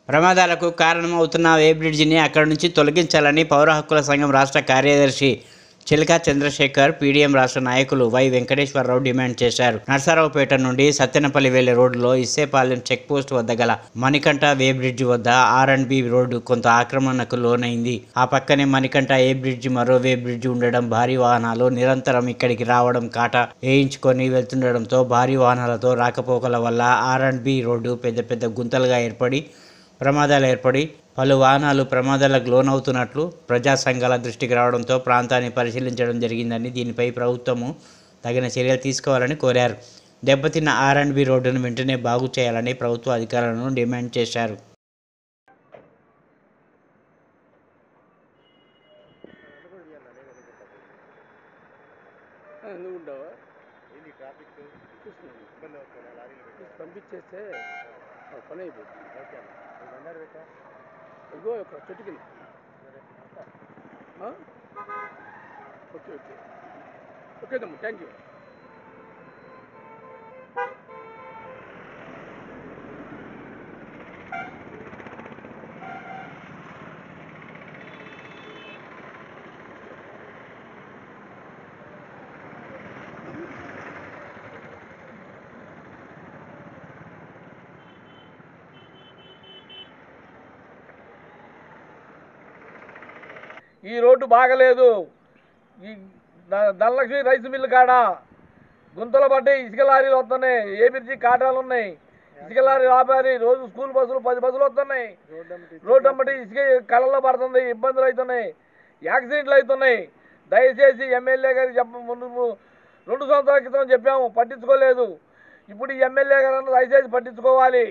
ప్రమాదాలకు కారణమవుతున్న వేబ్రిడ్జిని అక్కడి నుంచి తొలగించాలని పౌర హక్కుల సంఘం రాష్ట్ర కార్యదర్శి చిలకా చంద్రశేఖర్, పీడీఎం రాష్ట్ర నాయకులు వై వెంకటేశ్వరరావు డిమాండ్ చేశారు. నర్సారావుపేట నుండి సత్తెనపల్లి వెళ్లే రోడ్డులో ఇస్సేపాలెం చెక్పోస్ట్ వద్ద గల మణికంఠ వేబ్రిడ్జి వద్ద ఆర్&బి రోడ్డు కొంత ఆక్రమణకు లోనైంది. ఆ పక్కనే మణికంఠ ఏ బ్రిడ్జి, మరో వేబ్రిడ్జి ఉండడం భారీ వాహనాలు నిరంతరం ఇక్కడికి రావడం, కాటా వేయించుకొని వెళ్తుండడంతో భారీ వాహనాలతో రాకపోకల వల్ల ఆర్&బి రోడ్డు పెద్ద పెద్ద గుంతలుగా ఏర్పడి ప్రమాదాలు ఏర్పడి పలు వాహనాలు ప్రమాదాలకు లోనవుతున్నట్లు ప్రజా సంఘాల దృష్టికి రావడంతో ప్రాంతాన్ని పరిశీలించడం జరిగిందని, దీనిపై ప్రభుత్వము తగిన చర్యలు తీసుకోవాలని కోరారు. దెబ్బతిన్న ఆర్&బి రోడ్డును వెంటనే బాగు చేయాలని ప్రభుత్వ అధికారులను డిమాండ్ చేశారు. పంపించేస్తే పని అయిపోతుంది. ఇగో ఒక చెట్టు కింద. ఓకే ఓకే ఓకే తమ్ముడు, థ్యాంక్ యూ. ఈ రోడ్డు బాగలేదు. ఈ ధనలక్ష్మి రైస్ మిల్లు కాడ గుంతలు పడ్డాయి, ఇసుక లారీలు వస్తున్నాయి, ఏ బ్రిడ్జి కాటాలు ఉన్నాయి, ఇసుక లారీ ఆపారి, రోజు స్కూల్ బస్సులు 10 బస్సులు వస్తున్నాయి. రోడ్డు అమ్మటి ఇసుక కళ్ళల్లో పడుతుంది, ఇబ్బందులు అవుతున్నాయి, యాక్సిడెంట్లు అవుతున్నాయి. దయచేసి ఎమ్మెల్యే గారికి ముందు 2 సంవత్సరాల క్రితం చెప్పాము, పట్టించుకోలేదు. ఇప్పుడు ఈ ఎమ్మెల్యే గారు దయచేసి పట్టించుకోవాలి.